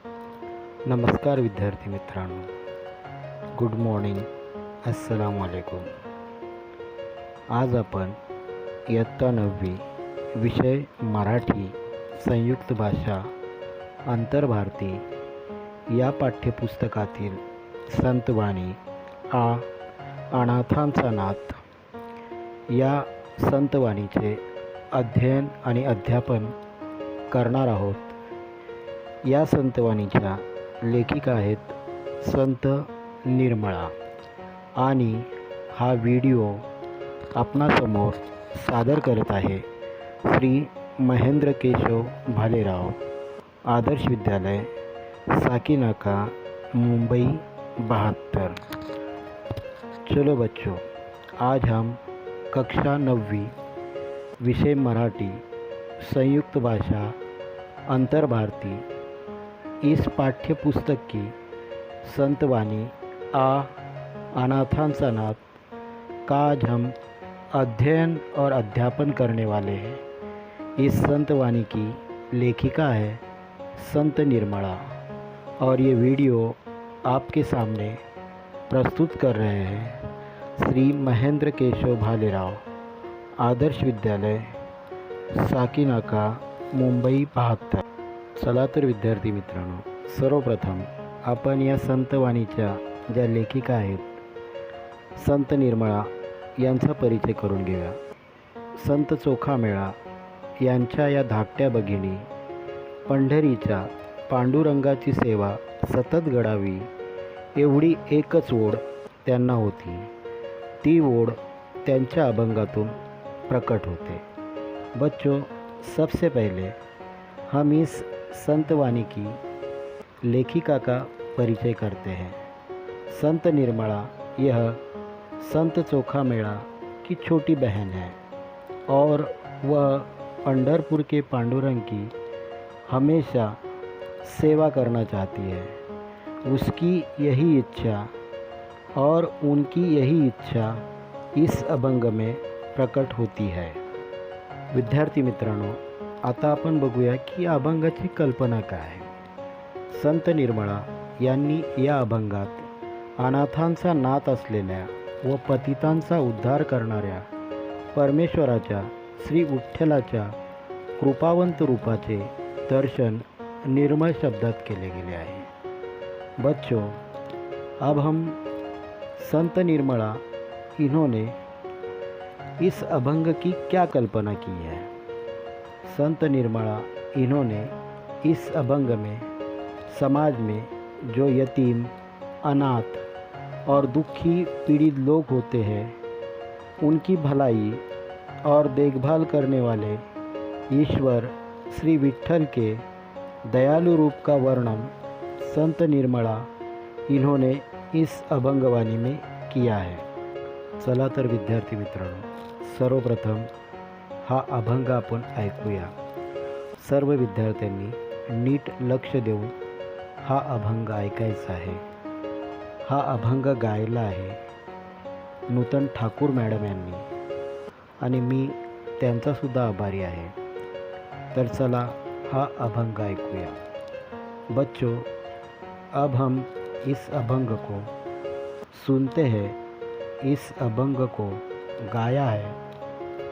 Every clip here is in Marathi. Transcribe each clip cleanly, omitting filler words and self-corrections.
नमस्कार विद्यार्थी मित्रांनो, गुड मॉर्निंग, अस्सलाम वालेकुम. आज आपण इयत्ता 9वी विषय मराठी संयुक्त भाषा आंतरभारती या पाठ्यपुस्तकातील संतवाणी आ अनाथांचा नाथ या संतवाणीचे अध्ययन आणि अध्यापन करणार आहोत. या संतवाणीच्या लेखिका आहेत संत निर्मळा आणि हा व्हिडिओ आपणासमोर सादर करत आहे श्री महेंद्र केशव भालेराव, आदर्श विद्यालय, साकीनाका, मुंबई 72. चलो बच्चों, आज हम कक्षा 9वीं विषय मराठी संयुक्त भाषा अंतर्भारती इस पाठ्य पुस्तक की संतवाणी आ अनाथांचा नाथ का आज हम अध्ययन और अध्यापन करने वाले हैं. इस संतवाणी की लेखिका है संत निर्मला और ये वीडियो आपके सामने प्रस्तुत कर रहे हैं श्री महेंद्र केशव भालेराव, आदर्श विद्यालय, साकीनाका, मुंबई 72. चला तर विद्यार्थी मित्रांनो, सर्वप्रथम आपण या संतवाणीच्या ज्या लेखिका आहेत संत निर्मळा यांचा परिचय करून घेऊया. संत चोखामेळा यांच्या या धाकट्या भगिनी पंढरीच्या पांडुरंगाची सेवा सतत घडावी एवढी एकच ओढ त्यांना होती. ती ओढ त्यांच्या अभंगातून प्रकट होते. बच्चों, सबसे पहले हम इस संतवाणी की लेखिका का परिचय करते हैं. संत निर्मला यह संत चोखामेळा की छोटी बहन है और वह पंढरपुर के पांडुरंग की हमेशा सेवा करना चाहती है. उसकी यही इच्छा और उनकी यही इच्छा इस अभंग में प्रकट होती है. विद्यार्थी मित्रांनो, आता आपण बघूया की या अभंगाची कल्पना काय आहे. संत निर्मळा यांनी या अभंगात अनाथांचा नाथ असलेल्या व पतितांचा उद्धार करणाऱ्या परमेश्वराच्या श्री विठ्ठलाच्या कृपावंत रूपाचे दर्शन निर्मळ शब्दात केले गेले आहे. बच्चों, अब हम संत निर्मला इन्होंने इस अभंग की क्या कल्पना की है. संत निर्मला इन्होंने इस अभंग में समाज में जो यतीम, अनाथ और दुखी पीड़ित लोग होते हैं उनकी भलाई और देखभाल करने वाले ईश्वर श्री विठ्ठल के दयालु रूप का वर्णन संत निर्मला इन्होंने इस अभंगवाणी में किया है. चला तर विद्यार्थी मित्रांनो, सर्वप्रथम हा अभंग आपण ऐकूया. सर्व विद्यार्थ्यांनी नीट लक्ष देऊन हा अभंग ऐकायचा आहे. हा अभंग गायला आहे नूतन ठाकूर मॅडम यांनी आणि मी त्यांचासुद्धा आभारी आहे. तर चला हा अभंग ऐकूया. बच्चों, अब हम इस अभंग को सुनते हैं. इस अभंग को गाया है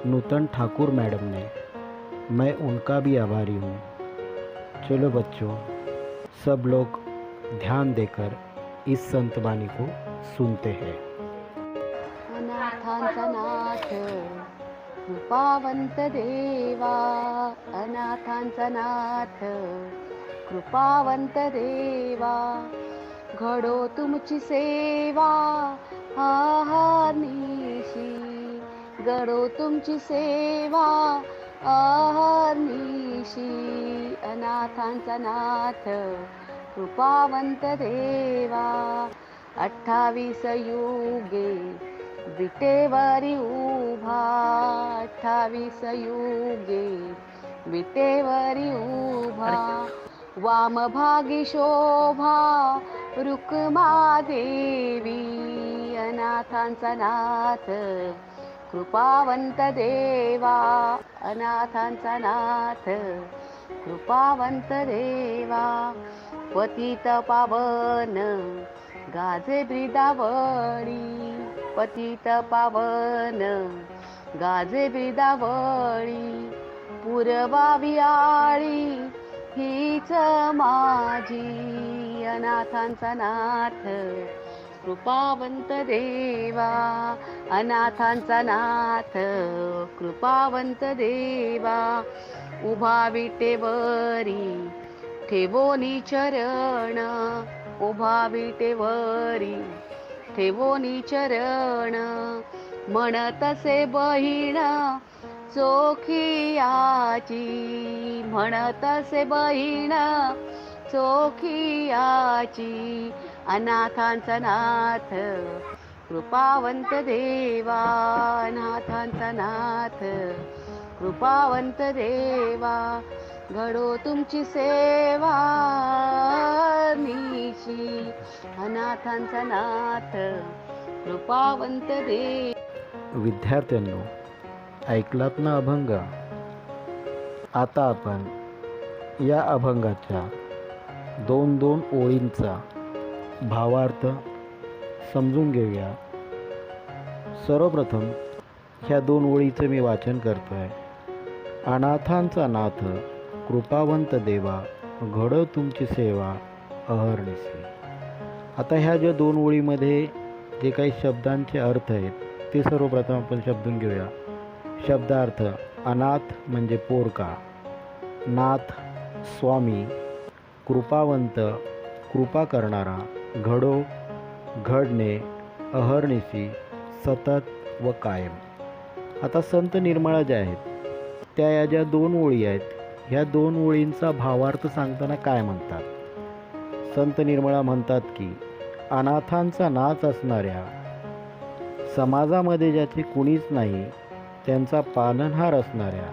नूतन ठाकुर मैडम ने. मैं उनका भी आभारी हूँ. चलो बच्चों, सब लोग ध्यान देकर इस संतवाणी को सुनते हैं. अनाथांचा नाथ कृपावंत देवा, अनाथांचा नाथ कृपावंत देवा, घडो तुमची सेवा अहर्निशी, घडो तुमची सेवा अहर्निशी. अनाथांचा नाथ कृपावंत देवा, 28 युगे विटेवरी उभा, 28 युगे विटेवरी उभा, वामभागी शोभा रुक्मा देवी. अनाथांचा नाथ कृपावंत देवा, अनाथांचा नाथ कृपावंत देवा. पतित पावन गाजे ब्रिदावळी, पतित पावन गाजे ब्रिदावळी. पुरवावी आळी हीच माझी, अनाथांचा नाथ कृपावंत देवा. अनाथांचा नाथ कृपावंत देवा. उभा विटेवरी ठेवोनी चरण, उभा विटेवरी ठेवोनी चरण. म्हणतसे बहीण चोखियाची, म्हणतसे बहीण चोखियाची. अनाथांचा नाथ कृपावंत देवा. अनाथांचा नाथ कृपावंत देवा. घडो तुमची सेवा मीची, अनाथांचा नाथ कृपावंत देव. विद्यार्थ्यांनो, ऐकलात ना अभंग? आता आपण या अभंगाच्या 2-2 ओळींचा भावार्थ समजून घेऊया. सर्वप्रथम ह्या 2 ओळीचं मी वाचन करतो आहे. अनाथांचा नाथ कृपावंत देवा, घडो तुमची सेवा अहर्निशी. आता ह्या ज्या 2 ओळीमध्ये जे काही शब्दांचे अर्थ आहेत ते सर्वप्रथम आपण समजून घेऊया. शब्दार्थ: अनाथ म्हणजे पोरका, नाथ स्वामी, कृपावंत कृपा करणारा, घडो घडणे, अहर्निशी सतत व कायम. आता संत निर्मळा ज्या आहेत त्या या ज्या 2 ओळी आहेत ह्या 2 ओळींचा भावार्थ सांगताना काय म्हणतात? संत निर्मळा म्हणतात की अनाथांचा नाच असणाऱ्या, समाजामध्ये ज्याचे कुणीच नाही त्यांचा पालनहार असणाऱ्या,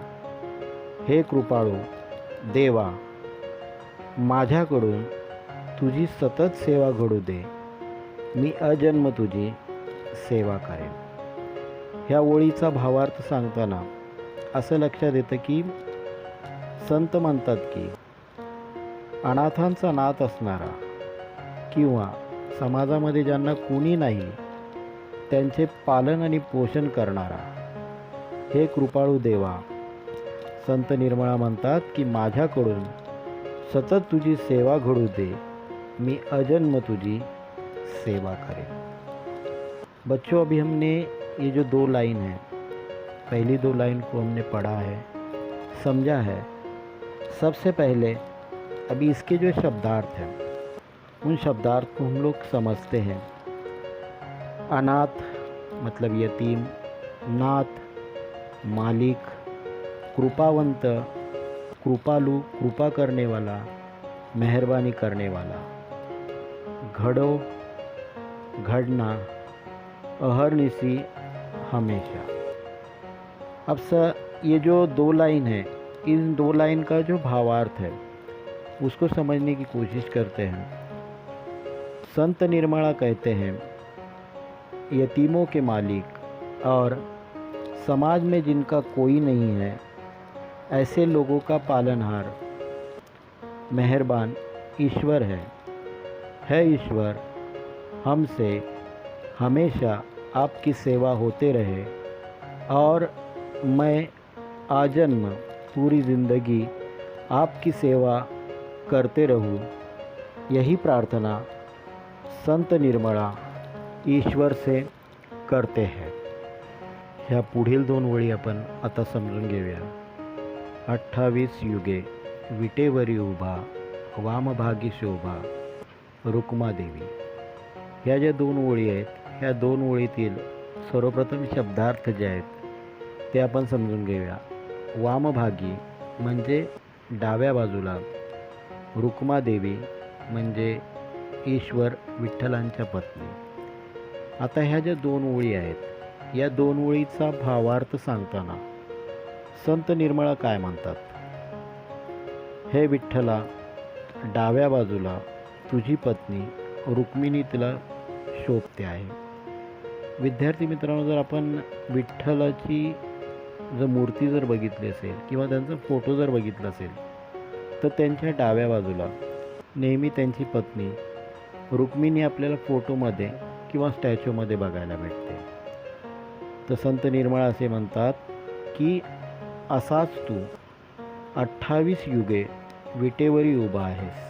हे कृपाळू देवा, माझ्याकडून तुझी सतत सेवा घडू दे. मी अजन्म तुझी सेवा करेन. ह्या ओळीचा भावार्थ सांगताना असं लक्षात येतं की संत म्हणतात की अनाथांचा नाथ असणारा किंवा समाजामध्ये ज्यांना कुणी नाही त्यांचे पालन आणि पोषण करणारा, हे कृपाळू देवा. संत निर्मळा म्हणतात की माझ्याकडून सतत तुझी सेवा घडू दे. मी अजन्म तुझी सेवा करें. बच्चों, अभी हमने ये जो 2 लाइन है, पहली 2 लाइन को हमने पढ़ा है, समझा है. सबसे पहले अभी इसके जो शब्दार्थ हैं उन शब्दार्थ को हम लोग समझते हैं. अनाथ मतलब यतीम, नाथ मालिक, कृपावंत कृपालु कृपा करने वाला, मेहरबानी करने वाला, घड़ो घड़ना, अहर्निशी हमेशा. अब ये जो 2 लाइन है, इन 2 लाइन का जो भावार्थ है उसको समझने की कोशिश करते हैं. संत निर्मला कहते हैं यतीमों के मालिक और समाज में जिनका कोई नहीं है ऐसे लोगों का पालनहार मेहरबान ईश्वर है. ईश्वर, हमसे हमेशा आपकी सेवा होते रहे और मैं आजन्म पूरी ज़िंदगी आपकी सेवा करते रहूं. यही प्रार्थना संत निर्मला ईश्वर से करते हैं. ह्या पुढील 2 ओळी आपण आता समजून घेऊया. 28 युगे विटेवरी उभा, वामभागी शोभा, रुक्मादेवी. ह्या ज्या 2 ओळी आहेत ह्या 2 ओळीतील सर्वप्रथम शब्दार्थ जे आहेत ते आपण समजून घेऊया. वामभागी म्हणजे डाव्या बाजूला, रुक्मादेवी म्हणजे ईश्वर विठ्ठलांच्या पत्नी. आता ह्या ज्या 2 ओळी आहेत या 2 ओळीचा भावार्थ सांगताना संत निर्मळा काय म्हणतात? हे विठ्ठला, डाव्या बाजूला तुझी पत्नी रुक्मिणी तुला शोभते आहे. विद्यार्थी मित्रांनो, जर आपण विठ्ठलाची जर मूर्ती जर बघितली असेल किंवा त्यांचा फोटो जर बघितला असेल तर त्यांच्या डाव्या बाजूला नेहमी त्यांची पत्नी रुक्मिणी आपल्याला फोटोमध्ये किंवा स्टॅच्यूमध्ये बघायला भेटते. तर संत निर्मळा असे म्हणतात की असाच तू 28 युगे विटेवरी उभा आहेस.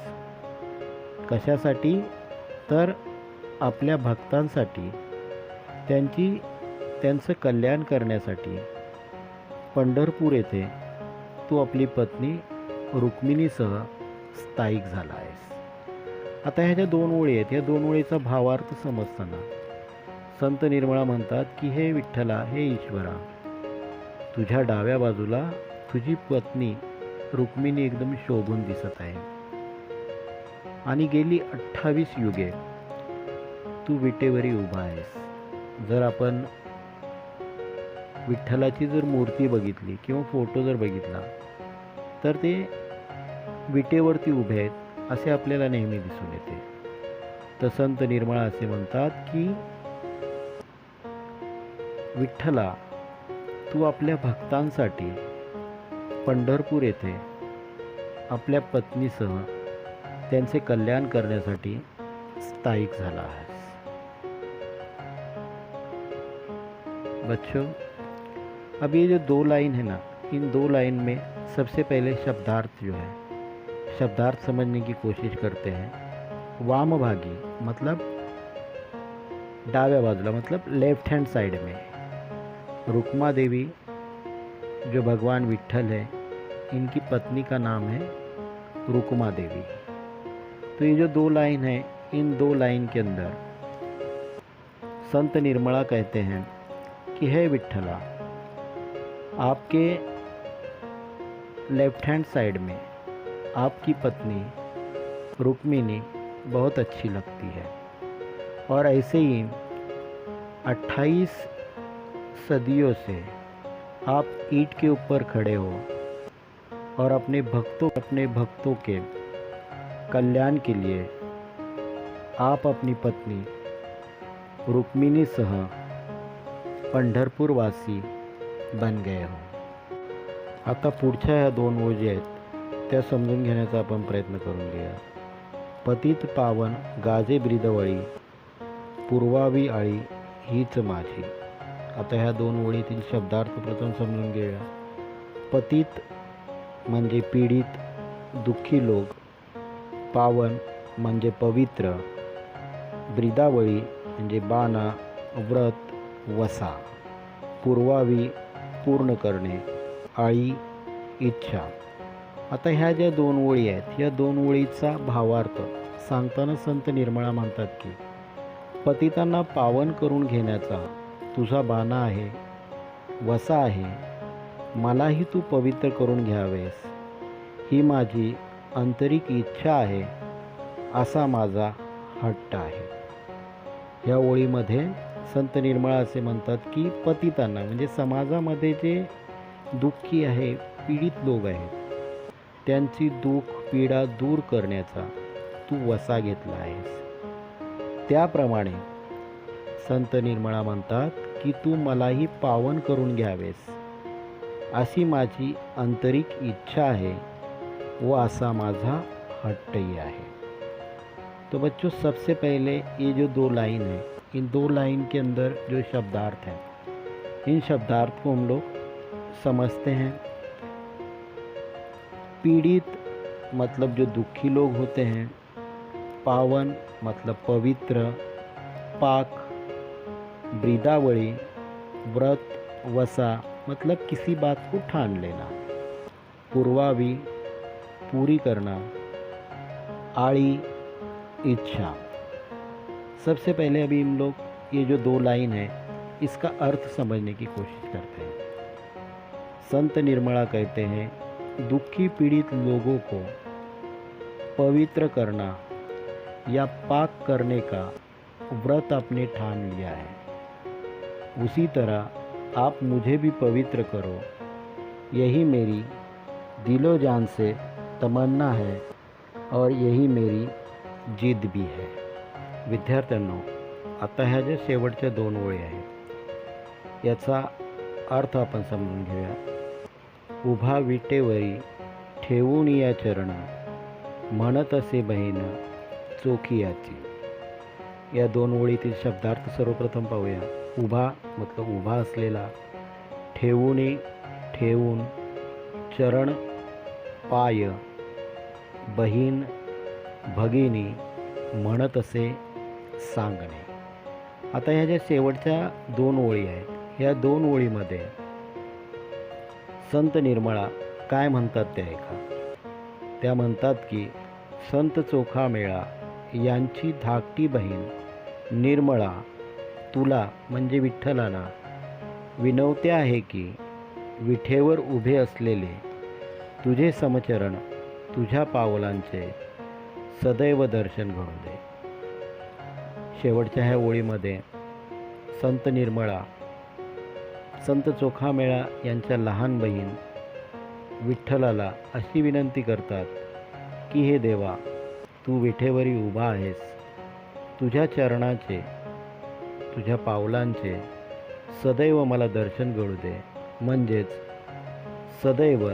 कशासाठी? तर आपल्या भक्तांसाठी, त्यांचं कल्याण करण्यासाठी पंढरपूर येथे तू आपली पत्नी रुक्मिणीसह स्थायिक झाला आहेस. आता ह्या ज्या 2 ओळी आहेत, या 2 ओळीचा भावार्थ समजताना संत निर्मळा म्हणतात की हे विठ्ठला, हे ईश्वरा, तुझ्या डाव्या बाजूला तुझी पत्नी रुक्मिणी एकदम शोभून दिसत आहे आणि गेली 28 युगे तू विटेवरी उभा आहेस. जर आपण विठ्ठलाची जर मूर्ती बघितली किंवा फोटो जर बघितला तर ते विटेवरती उभे आहेत असे आपल्याला नेहमी दिसून येते. तर संत निर्मळा असे म्हणतात की विठ्ठला, तू आपल्या भक्तांसाठी पंढरपूर येथे आपल्या पत्नीसह त्यांचे कल्याण करण्यासाठी स्थायिक झाला आहेस. बच्चों, अब ये जो 2 लाइन है ना, इन 2 लाइन में सबसे पहले शब्दार्थ जो है, शब्दार्थ समझने की कोशिश करते हैं. वामभागी मतलब डाव्या बाजूला, मतलब लेफ्ट हैंड साइड में रुक्मा देवी जो भगवान विठ्ठल है, इनकी पत्नी का नाम है रुक्मा देवी. तो ये जो 2 लाइन है, इन 2 लाइन के अंदर संत निर्मला कहते हैं कि हे विठ्ठला, आपके लेफ्ट हैंड साइड में आपकी पत्नी रुक्मिणी बहुत अच्छी लगती है और ऐसे ही 28 सदियों से आप ईंट के ऊपर खड़े हो और अपने भक्तों के कल्याण के लिए आप अपनी पत्नी रुक्मिणी सह पंढरपूरवासी बन गए हो. आता पुढच्या ह्या 2 ओळी आहेत त्या समजून घेण्याचा आपण प्रयत्न करून घेऊया. पतित पावन गाजे ब्रीदवळी, पूर्वावी आळी हीच माझी. आता ह्या 2 ओळीतील शब्दार्थ प्रथम समजून घेऊया. पतित म्हणजे पीडित, दुःखी लोक. पावन म्हणजे पवित्र. ब्रीदावळी म्हणजे बाणा, व्रत, वसा. पूर्वावी पूर्ण करणे. आळी इच्छा. आता ह्या ज्या 2 ओळी आहेत, या 2 ओळीचा भावार्थ सांगताना संत निर्मळा म्हणतात की पतितांना पावन करून घेण्याचा तुझा बाणा आहे, वसा आहे. मलाही तू पवित्र करून घ्यावेस ही माझी आंतरिक इच्छा आहे, असा माझा हट्ट आहे. या ओळीमध्ये संत निर्मळा असे म्हणतात की पतितांना म्हणजे समाजामध्ये जे दुःखी आहे, पीडित लोक आहेत, त्यांची दुःख पीडा दूर करण्याचा तू वसा घेतला आहेस. त्याप्रमाणे संत निर्मळा म्हणतात की तू मलाही पावन करून घ्यावेस अशी माझी आंतरिक इच्छा आहे व असा माझा हट्टही आहे. तो बच्चों, सबसे पहले ये जो 2 लाइन है, इन 2 लाइन के अंदर जो शब्दार्थ हैं, इन शब्दार्थ को हम लोग समझते हैं. पीड़ित मतलब जो दुखी लोग होते हैं. पावन मतलब पवित्र. पाक, ब्रीदावळी, व्रत, वसा मतलब किसी बात को ठान लेना. पूर्वावी पूरी करना. आड़ी इच्छा. सबसे पहले अभी हम लोग ये जो 2 लाइन है इसका अर्थ समझने की कोशिश करते हैं. संत निर्मला कहते हैं दुखी पीड़ित लोगों को पवित्र करना या पाक करने का व्रत आपने ठान लिया है. उसी तरह आप मुझे भी पवित्र करो, यही मेरी दिलो जान से तमन्ना है और यही मेरी जिद भी है. विद्यार्थ्यांनो, आता ह्या ज्या शेवटच्या 2 ओळी आहेत याचा अर्थ आपण समजून घेऊया. उभा विटेवरी ठेवून या चरण म्हणत असे बहीण चोखियाची. या 2 ओळीतील शब्दार्थ सर्वप्रथम पाहूया. उभा मतलब उभा असलेला, ठेवून ठेवून, चरण पाय, बहीण भगिनी, म्हणत असे सांगणे. आता ह्या ज्या शेवटच्या 2 ओळी आहेत, ह्या 2 ओळीमध्ये संत निर्मळा काय म्हणतात ते ऐका. त्या म्हणतात की संत चोखा मेळा यांची धाकटी बहीण निर्मळा तुला म्हणजे विठ्ठलाला विनवते आहे की विठेवर उभे असलेले तुझे समचरण तुझ्या पावलांचे सदैव दर्शन घडू दे. शेवटच्या ह्या ओळीमध्ये संत निर्मळा संत चोखामेळा यांच्या लहान बहीण विठ्ठलाला अशी विनंती करतात की हे देवा, तू विठेवरी उभा आहेस, तुझ्या चरणाचे तुझ्या पावलांचे सदैव मला दर्शन घडू दे, म्हणजेच सदैव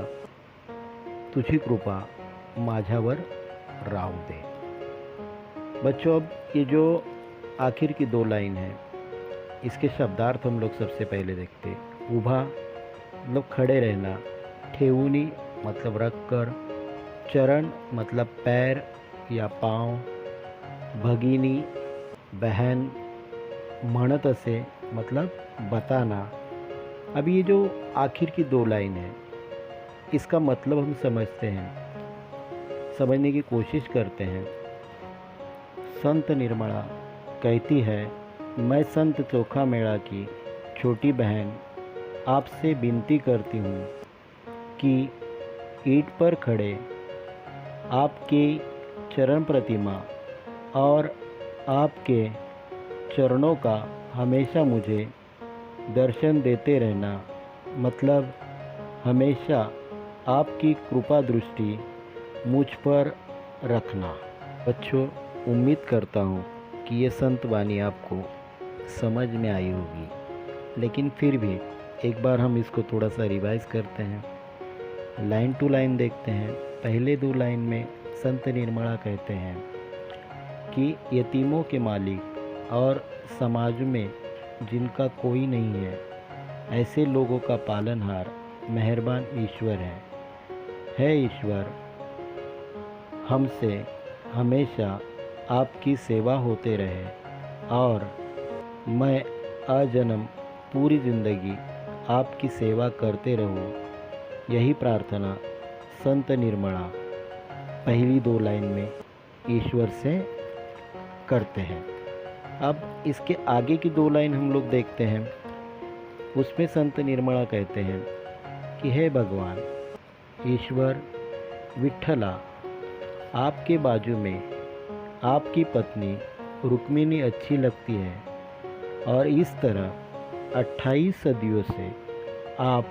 तुझी कृपा माझ्यावर राहू दे. बच्चों, अब ये जो आखिर की 2 लाइन है, इसके शब्दार्थ हम लोग सबसे पहले देखते हैं. उभा मतलब खड़े रहना, ठेवुनी मतलब रख कर, चरण मतलब पैर या पाँव, भगिनी बहन, म्हणत असे मतलब बताना. अब ये जो आखिर की 2 लाइन है, इसका मतलब हम समझते हैं, समझने की कोशिश करते हैं. संत निर्मला कहती है, मैं संत चोखा मेला की छोटी बहन आपसे विनती करती हूँ कि ईंट पर खड़े आपकी चरण प्रतिमा और आपके चरणों का हमेशा मुझे दर्शन देते रहना, मतलब हमेशा आपकी कृपा दृष्टि मुझ पर रखना. बच्चों, उम्मीद करता हूँ कि ये संत वाणी आपको समझ में आई होगी, लेकिन फिर भी एक बार हम इसको थोड़ा सा रिवाइज करते हैं. लाइन टू लाइन देखते हैं. पहले 2 लाइन में संत निर्मला कहते हैं कि यतीमों के मालिक और समाज में जिनका कोई नहीं है, ऐसे लोगों का पालनहार मेहरबान ईश्वर है ईश्वर, हमसे हमेशा आपकी सेवा होते रहे और मैं आजन्म पूरी ज़िंदगी आपकी सेवा करते रहूं. यही प्रार्थना संत निर्मला पहली 2 लाइन में ईश्वर से करते हैं. अब इसके आगे की 2 लाइन हम लोग देखते हैं. उसमें संत निर्मला कहते हैं कि हे भगवान ईश्वर विठ्ठला, आपके बाजू में आपकी पत्नी रुक्मिणी अच्छी लगती है और इस तरह 28 सदियों से आप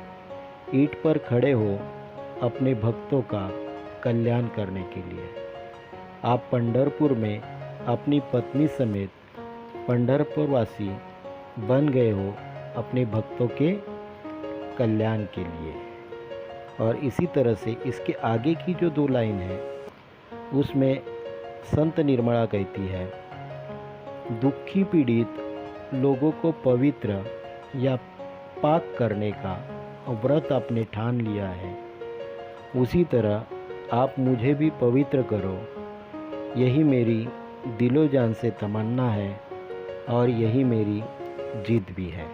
ईंट पर खड़े हो अपने भक्तों का कल्याण करने के लिए. आप पंढरपुर में अपनी पत्नी समेत पंढरपुरवासी बन गए हो अपने भक्तों के कल्याण के लिए. और इसी तरह से इसके आगे की जो 2 लाइन है, उसमें संत निर्मला कहती है, दुखी पीड़ित लोगों को पवित्र या पाक करने का व्रत आपने ठान लिया है, उसी तरह आप मुझे भी पवित्र करो. यही मेरी दिलो जान से तमन्ना है और यही मेरी जिद भी है.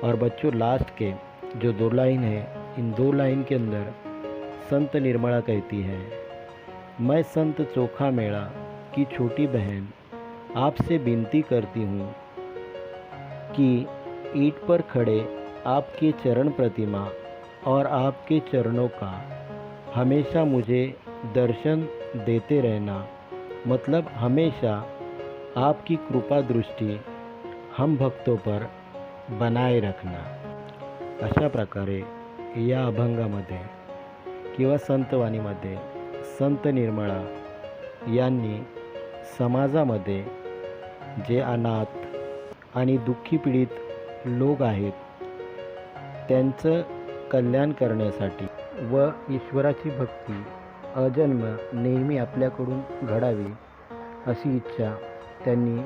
और बच्चों, लास्ट के जो 2 लाइन है, इन 2 लाइन के अंदर संत निर्मला कहती है, मैं संत चोखा मेला की छोटी बहन आपसे विनती करती हूँ कि ईंट पर खड़े आपके चरण प्रतिमा और आपके चरणों का हमेशा मुझे दर्शन देते रहना, मतलब हमेशा आपकी कृपा दृष्टि हम भक्तों पर बनाए रखना. अशा प्रकारे या अभंगामध्ये किंवा संतवाणीमध्ये संत निर्मला यांनी समाजामध्ये जे अनाथ आणि दुःखी पीडित लोक आहेत त्यांचं कल्याण करण्यासाठी व ईश्वराची भक्ती अजन्म नेहमी आपल्याकडून घडावी अशी इच्छा त्यांनी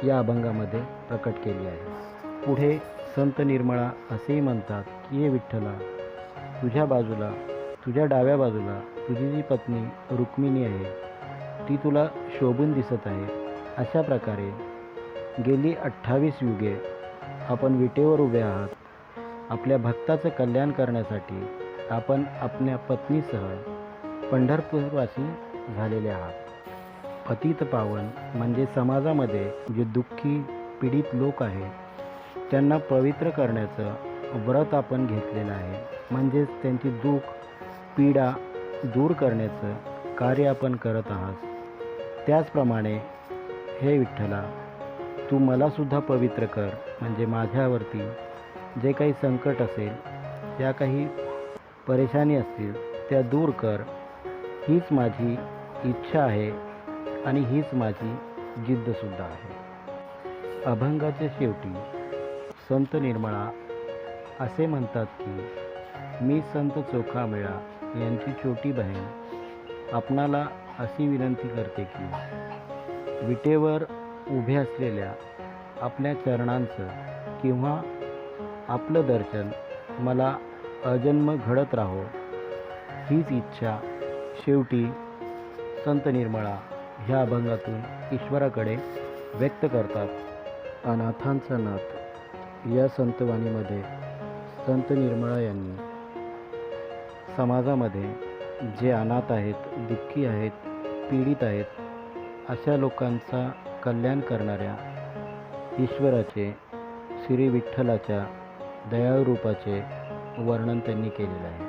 या अभंगामध्ये प्रकट केली आहे. पुढे संत निर्मळा असेही म्हणतात की हे विठ्ठला, तुझ्या बाजूला, तुझ्या डाव्या बाजूला तुझी जी पत्नी रुक्मिणी आहे ती तुला शोभून दिसत आहे. अशा प्रकारे गेली 28 युगे आपण विटेवर उभे आहात. आपल्या भक्ताचं कल्याण करण्यासाठी आपण आपल्या पत्नीसह पंढरपूरवासी झालेले आहात. पतित पावन म्हणजे समाजामध्ये जे दुःखी पीडित लोक आहेत त्यांना पवित्र करण्याचं व्रत आपण घेतलेलं आहे. म्हणजेच त्यांची दुःख पीडा दूर करण्याचं कार्य आपण करत आहात. त्याचप्रमाणे हे विठ्ठला, तू मलासुद्धा पवित्र कर. म्हणजे माझ्यावरती जे काही संकट असेल, ज्या काही परेशानी असतील त्या दूर कर. हीच माझी इच्छा आहे आणि हीच माझी जिद्दसुद्धा आहे. अभंगाच्या शेवटी संत निर्मळा असे म्हणतात की मी संत चोखामेळा यांची छोटी बहीण आपणाला अशी विनंती करते की विटेवर उभे असलेल्या आपल्या चरणांचं किंवा आपलं दर्शन मला अजन्म घडत राहो. हीच इच्छा शेवटी संत निर्मळा ह्या अभंगातून ईश्वराकडे व्यक्त करतात. अनाथांचा नाथ या संतवाणीमध्ये संत निर्मळा यांनी समाजामध्ये जे अनाथ आहेत, दुःखी आहेत, पीडित आहेत अशा लोकांचा कल्याण करणाऱ्या ईश्वराचे, श्री विठ्ठलाच्या दयाळू रूपाचे वर्णन त्यांनी केलेलं आहे.